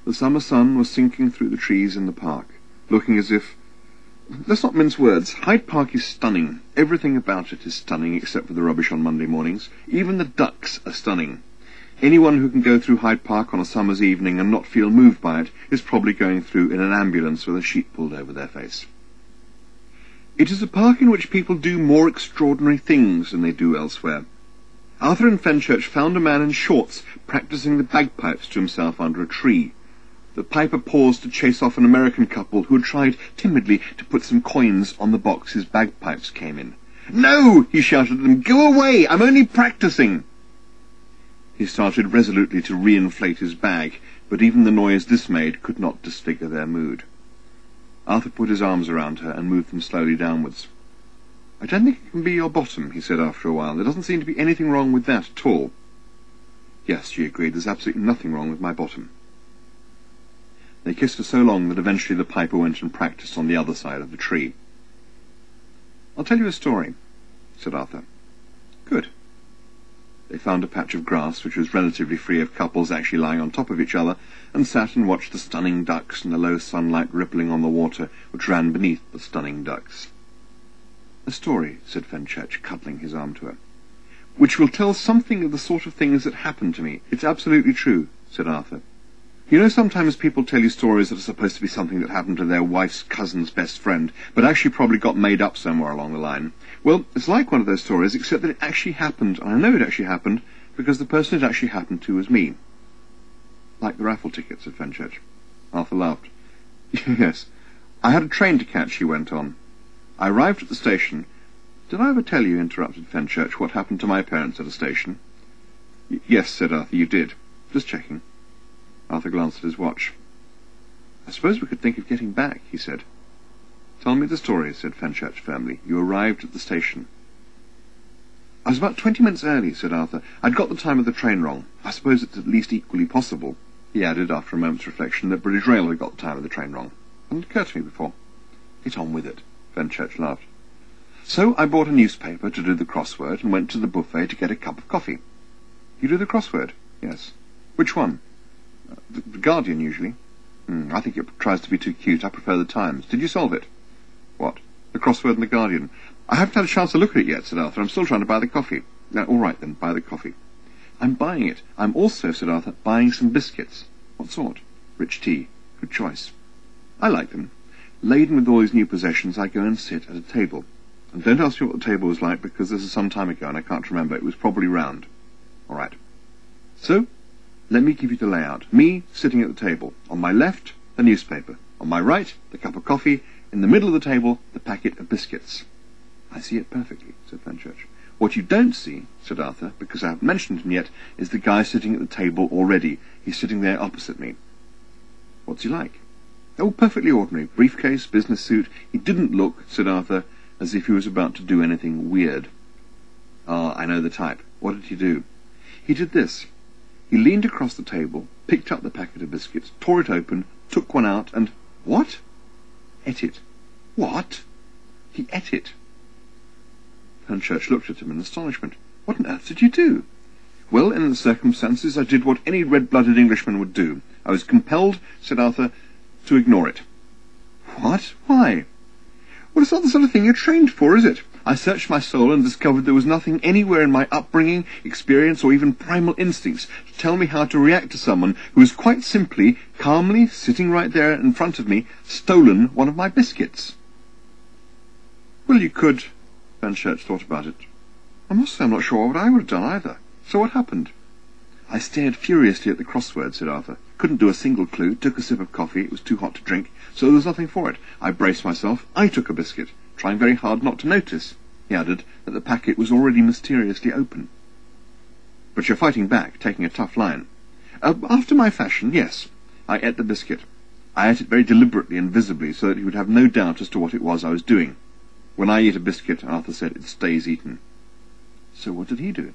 The summer sun was sinking through the trees in the park, looking as if... Let's not mince words. Hyde Park is stunning. Everything about it is stunning except for the rubbish on Monday mornings. Even the ducks are stunning. Anyone who can go through Hyde Park on a summer's evening and not feel moved by it is probably going through in an ambulance with a sheet pulled over their face. It is a park in which people do more extraordinary things than they do elsewhere. Arthur and Fenchurch found a man in shorts practising the bagpipes to himself under a tree. The piper paused to chase off an American couple who had tried timidly to put some coins on the box his bagpipes came in. "No!" he shouted at them. "Go away! I'm only practising!" He started resolutely to re-inflate his bag, but even the noise this made could not disfigure their mood. Arthur put his arms around her and moved them slowly downwards. "I don't think it can be your bottom," he said after a while. "There doesn't seem to be anything wrong with that at all." "Yes," she agreed, "there's absolutely nothing wrong with my bottom." They kissed for so long that eventually the piper went and practised on the other side of the tree. "I'll tell you a story," said Arthur. "Good." They found a patch of grass which was relatively free of couples actually lying on top of each other, and sat and watched the stunning ducks and the low sunlight rippling on the water which ran beneath the stunning ducks. "A story," said Fenchurch, cuddling his arm to her, "which will tell something of the sort of things that happened to me. It's absolutely true," said Arthur. "You know, sometimes people tell you stories that are supposed to be something that happened to their wife's cousin's best friend, but actually probably got made up somewhere along the line. Well, it's like one of those stories, except that it actually happened, and I know it actually happened, because the person it actually happened to was me." "Like the raffle ticket," said Fenchurch. Arthur laughed. "Yes. I had a train to catch," he went on. "I arrived at the station—" "Did I ever tell you," interrupted Fenchurch, "what happened to my parents at a station?" "Yes," said Arthur, "you did. Just checking." Arthur glanced at his watch. "I suppose we could think of getting back," he said. "Tell me the story," said Fenchurch firmly. "You arrived at the station." "I was about 20 minutes early," said Arthur. "I'd got the time of the train wrong. I suppose it's at least equally possible," he added, after a moment's reflection, "that British Rail had got the time of the train wrong. Hadn't occurred to me before." "Get on with it," Fenchurch laughed. "So I bought a newspaper to do the crossword and went to the buffet to get a cup of coffee." "You do the crossword?" "Yes." "Which one?" The Guardian, usually." I think it tries to be too cute. I prefer the Times. Did you solve it?" "What?" "The crossword in the Guardian." "I haven't had a chance to look at it yet," said Arthur. "I'm still trying to buy the coffee." "All right, then, buy the coffee." "I'm buying it. I'm also," said Arthur, "buying some biscuits." "What sort?" "Rich tea. Good choice." "I like them. Laden with all these new possessions, I go and sit at a table. And don't ask me what the table was like, because this is some time ago and I can't remember. It was probably round." "All right. So, let me give you the layout. Me sitting at the table. On my left, the newspaper. On my right, the cup of coffee. In the middle of the table, the packet of biscuits." "I see it perfectly," said Fenchurch. "What you don't see," said Arthur, "because I haven't mentioned him yet, is the guy sitting at the table already. He's sitting there opposite me." "What's he like?" "Oh, perfectly ordinary. Briefcase, business suit. He didn't look," said Arthur, "as if he was about to do anything weird." "Ah, I know the type. What did he do?" "He did this. He leaned across the table, picked up the packet of biscuits, tore it open, took one out, and—" "What?" "Ate it." "What?" "He ate it." Fenchurch looked at him in astonishment. "What on earth did you do?" "Well, in the circumstances, I did what any red-blooded Englishman would do. I was compelled," said Arthur, "to ignore it." "What? Why?" "Well, it's not the sort of thing you're trained for, is it? I searched my soul and discovered there was nothing anywhere in my upbringing, experience, or even primal instincts to tell me how to react to someone who has quite simply, calmly, sitting right there in front of me, stolen one of my biscuits." "Well, you could—" Fenchurch thought about it. "I must say I'm not sure what I would have done either. So what happened?" "I stared furiously at the crossword," said Arthur. "Couldn't do a single clue. Took a sip of coffee. It was too hot to drink, so there was nothing for it. I braced myself. I took a biscuit, trying very hard not to notice," he added, "that the packet was already mysteriously open." "But you're fighting back, taking a tough line." After my fashion, yes. I ate the biscuit. I ate it very deliberately and visibly, so that he would have no doubt as to what it was I was doing. When I eat a biscuit," Arthur said, "it stays eaten." "So what did he do?"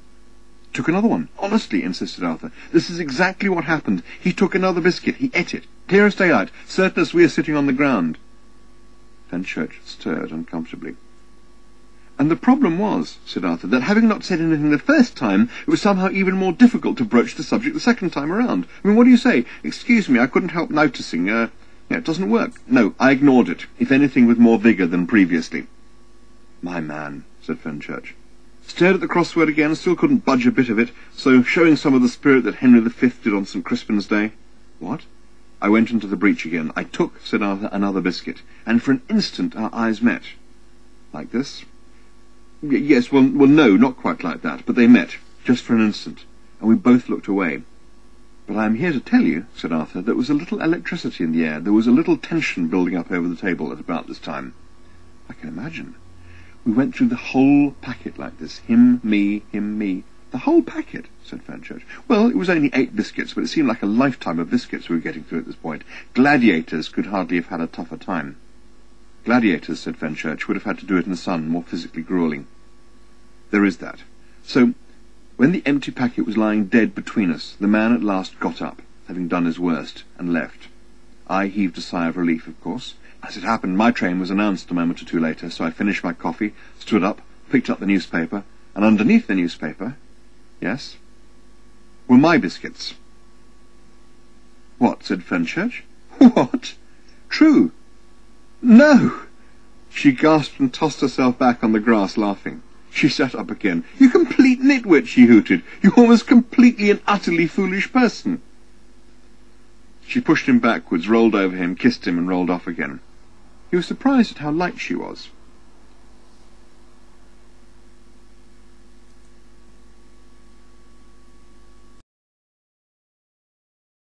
"Took another one. Honestly," insisted Arthur. "This is exactly what happened. He took another biscuit. He ate it. Clear as daylight. Certain as we are sitting on the ground." Fenchurch stirred uncomfortably. And the problem was, said Arthur, that having not said anything the first time, it was somehow even more difficult to broach the subject the second time around. I mean, what do you say? Excuse me, I couldn't help noticing. Yeah, it doesn't work. No, I ignored it, if anything with more vigour than previously. My man, said Fenchurch. Stared at the crossword again, still couldn't budge a bit of it, so showing some of the spirit that Henry V did on St. Crispin's Day. What? I went into the breach again. I took, said Arthur, another biscuit, and for an instant our eyes met. Like this? Yes, well, no, not quite like that, but they met, just for an instant, and we both looked away. But I am here to tell you, said Arthur, there was a little electricity in the air. There was a little tension building up over the table at about this time. I can imagine. We went through the whole packet like this. Him, me. The whole packet, said Fenchurch. Well, it was only 8 biscuits, but it seemed like a lifetime of biscuits we were getting through at this point. Gladiators could hardly have had a tougher time. Gladiators, said Fenchurch, would have had to do it in the sun, more physically gruelling. There is that. So, when the empty packet was lying dead between us, the man at last got up, having done his worst, and left. I heaved a sigh of relief, of course. As it happened, my train was announced a moment or two later, so I finished my coffee, stood up, picked up the newspaper, and underneath the newspaper, yes, were my biscuits. What, said Fenchurch? What? True. No! She gasped and tossed herself back on the grass, laughing. She sat up again. You complete nitwit, she hooted. You almost completely and utterly foolish person. She pushed him backwards, rolled over him, kissed him, and rolled off again. He was surprised at how light she was.